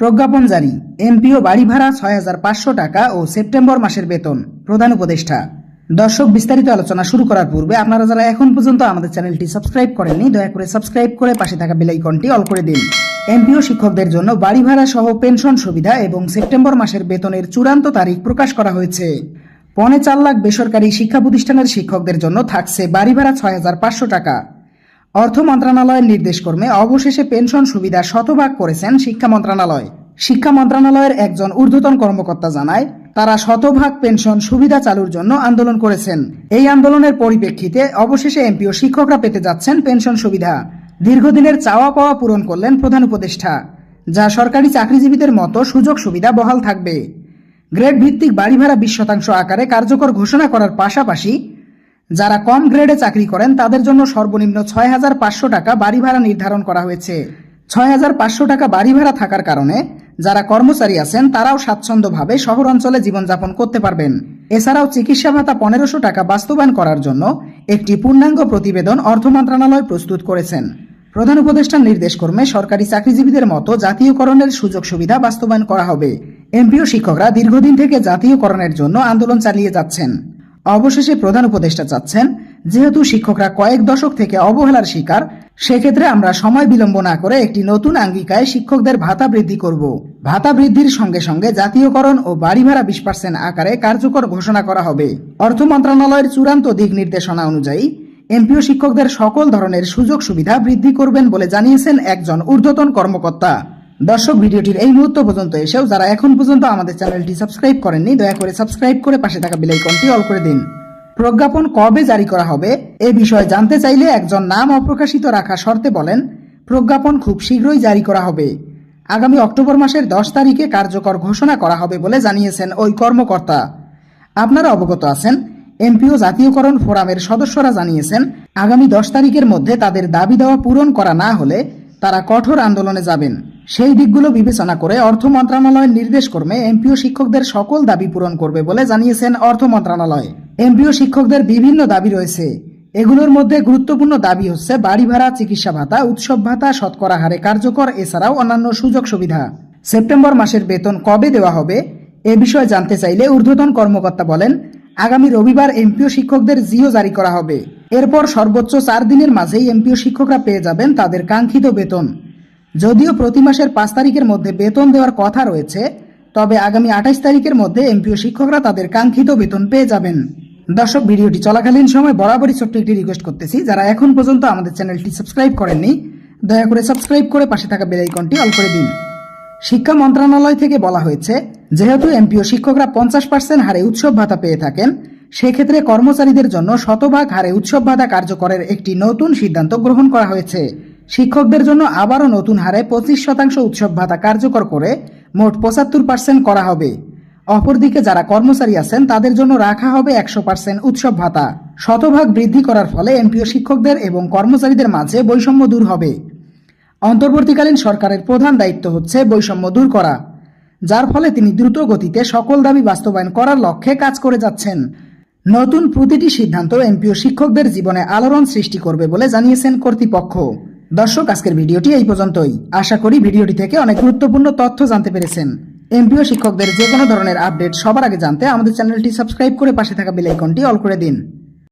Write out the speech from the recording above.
প্রজ্ঞাপন জারি। এমপিও বাড়ি ভাড়া ৬,৫০০ টাকা ও সেপ্টেম্বর মাসের বেতন। প্রধান উপদেষ্টা। দর্শক, বিস্তারিত আলোচনা শুরু করার পূর্বে আপনারা যারা এখন পর্যন্ত আমাদের চ্যানেলটি সাবস্ক্রাইব করেননি, দয়া করে সাবস্ক্রাইব করে পাশে থাকা বেল আইকনটি অল করে দিন। এমপিও শিক্ষকদের জন্য বাড়ি ভাড়া সহ পেনশন সুবিধা এবং সেপ্টেম্বর মাসের বেতনের চূড়ান্ত তারিখ প্রকাশ করা হয়েছে। ৪.৫ লাখ বেসরকারি শিক্ষা প্রতিষ্ঠানের শিক্ষকদের জন্য থাকছে বাড়ি ভাড়া ৬,৫০০ টাকা। অর্থ মন্ত্রণালয়ের নির্দেশক্রমে অবশেষে পেনশন সুবিধা শতভাগ করেছেন শিক্ষা মন্ত্রণালয়। শিক্ষা মন্ত্রণালয়ের একজন ঊর্ধ্বতন কর্মকর্তা জানায়, তারা শতভাগ পেনশন সুবিধা চালুর জন্য আন্দোলন করেছেন। এই আন্দোলনের পরিপ্রেক্ষিতে অবশেষে এমপিও শিক্ষকরা পেতে যাচ্ছেন পেনশন সুবিধা। দীর্ঘদিনের চাওয়া পাওয়া পূরণ করলেন প্রধান উপদেষ্টা, যা সরকারি চাকরিজীবীদের মতো সুযোগ সুবিধা বহাল থাকবে। গ্রেড ভিত্তিক বাড়ি ভাড়া ২০% আকারে কার্যকর ঘোষণা করার পাশাপাশি যারা কম গ্রেডে চাকরি করেন তাদের জন্য সর্বনিম্ন ৬,৫০০ টাকা বাড়ি ভাড়া নির্ধারণ করা হয়েছে। ৬,৫০০ টাকা বাড়ি ভাড়া থাকার কারণে যারা কর্মচারী আছেন তারাও স্বাচ্ছন্দ্যভাবে শহর অঞ্চলে জীবনযাপন করতে পারবেন। এছাড়াও চিকিৎসা ভাতা ১৫০০ টাকা বাস্তবায়ন করার জন্য একটি পূর্ণাঙ্গ প্রতিবেদন অর্থ মন্ত্রণালয় প্রস্তুত করেছেন। প্রধান উপদেষ্টার নির্দেশক্রমে সরকারি চাকরিজীবীদের মতো জাতীয়করণের সুযোগ সুবিধা বাস্তবায়ন করা হবে। এমপিও শিক্ষকরা দীর্ঘদিন থেকে জাতীয়করণের জন্য আন্দোলন চালিয়ে যাচ্ছেন। অবশেষে প্রধান উপদেষ্টা চাচ্ছেন, যেহেতু শিক্ষকরা কয়েক দশক থেকে অবহেলার শিকার, সেক্ষেত্রে আমরা সময় বিলম্ব না করে একটি নতুন আঙ্গিকায় শিক্ষকদের ভাতা বৃদ্ধি করব। ভাতা বৃদ্ধির সঙ্গে সঙ্গে জাতীয়করণ ও বাড়ি ভাড়া ২০% আকারে কার্যকর ঘোষণা করা হবে। অর্থ মন্ত্রণালয়ের চূড়ান্ত দিক নির্দেশনা অনুযায়ী এমপিও শিক্ষকদের সকল ধরনের সুযোগ সুবিধা বৃদ্ধি করবেন বলে জানিয়েছেন একজন ঊর্ধ্বতন কর্মকর্তা। দর্শক, ভিডিওটির এই মুহূর্ত পর্যন্ত এসেও যারা এখন পর্যন্ত আমাদের চ্যানেলটি সাবস্ক্রাইব করেননি, দয়া করে সাবস্ক্রাইব করে পাশে থাকা বেল আইকনটি অল করে দিন। প্রজ্ঞাপন কবে জারি করা হবে এ বিষয়ে জানতে চাইলে একজন নাম অপ্রকাশিত রাখা শর্তে বলেন, প্রজ্ঞাপন খুব শীঘ্রই জারি করা হবে। আগামী অক্টোবর মাসের ১০ তারিখে কার্যকর ঘোষণা করা হবে বলে জানিয়েছেন ওই কর্মকর্তা। আপনারা অবগত আছেন, এমপিও জাতীয়করণ ফোরামের সদস্যরা জানিয়েছেন, আগামী ১০ তারিখের মধ্যে তাদের দাবি দেওয়া পূরণ করা না হলে তারা কঠোর আন্দোলনে যাবেন। সেই দিকগুলো বিবেচনা করে অর্থ মন্ত্রণালয়ের নির্দেশক্রমে এমপিও শিক্ষকদের সকল দাবি পূরণ করবে বলে জানিয়েছেন অর্থ মন্ত্রণালয়। এমপিও শিক্ষকদের বিভিন্ন দাবি রয়েছে। এগুলোর মধ্যে গুরুত্বপূর্ণ দাবি হচ্ছে বাড়ি ভাড়া, চিকিৎসা ভাতা, উৎসব ভাতা শতকরা হারে কার্যকর, এছাড়াও অন্যান্য সুযোগ সুবিধা। সেপ্টেম্বর মাসের বেতন কবে দেওয়া হবে এ বিষয়ে জানতে চাইলে ঊর্ধ্বতন কর্মকর্তা বলেন, আগামী রবিবার এমপিও শিক্ষকদের জিও জারি করা হবে। এরপর সর্বোচ্চ ৪ দিনের মাঝেই এমপিও শিক্ষকরা পেয়ে যাবেন তাদের কাঙ্ক্ষিত বেতন। যদিও প্রতি মাসের ৫ তারিখের মধ্যে বেতন দেওয়ার কথা রয়েছে, তবে আগামী ২৮ তারিখের মধ্যে এমপিও শিক্ষকরা তাদের কাঙ্ক্ষিত বেতন পেয়ে যাবেন। দর্শক, ভিডিওটি চলাকালীন সময় বরাবরই ছোট্ট একটি রিকোয়েস্ট করতেছি, যারা এখন পর্যন্ত আমাদের চ্যানেলটি সাবস্ক্রাইব করেননি, দয়া করে সাবস্ক্রাইব করে পাশে থাকা বেল আইকনটি অল করে দিন। শিক্ষা মন্ত্রণালয় থেকে বলা হয়েছে, যেহেতু এমপিও শিক্ষকরা ৫০% হারে উৎসব ভাতা পেয়ে থাকেন, সেক্ষেত্রে কর্মচারীদের জন্য শতভাগ হারে উৎসব ভাতা কার্যকরের একটি নতুন সিদ্ধান্ত গ্রহণ করা হয়েছে। শিক্ষকদের জন্য আবারও নতুন হারে ২৫% উৎসব ভাতা কার্যকর করে মোট ৭৫% করা হবে। অপরদিকে যারা কর্মচারী আছেন তাদের জন্য রাখা হবে ১০০% উৎসব ভাতা। শতভাগ বৃদ্ধি করার ফলে এমপিও শিক্ষকদের এবং কর্মচারীদের মাঝে বৈষম্য দূর হবে। অন্তর্বর্তীকালীন সরকারের প্রধান দায়িত্ব হচ্ছে বৈষম্য দূর করা, যার ফলে তিনি দ্রুত গতিতে সকল দাবি বাস্তবায়ন করার লক্ষ্যে কাজ করে যাচ্ছেন। নতুন প্রতিটি সিদ্ধান্ত এমপিও শিক্ষকদের জীবনে আলোড়ন সৃষ্টি করবে বলে জানিয়েছেন কর্তৃপক্ষ। দর্শক, আজকের ভিডিওটি এই পর্যন্তই। আশা করি ভিডিওটি থেকে অনেক গুরুত্বপূর্ণ তথ্য জানতে পেরেছেন। এমপিও শিক্ষকদের যে কোনো ধরনের আপডেট সবার আগে জানতে আমাদের চ্যানেলটি সাবস্ক্রাইব করে পাশে থাকা বেল আইকনটি অল করে দিন।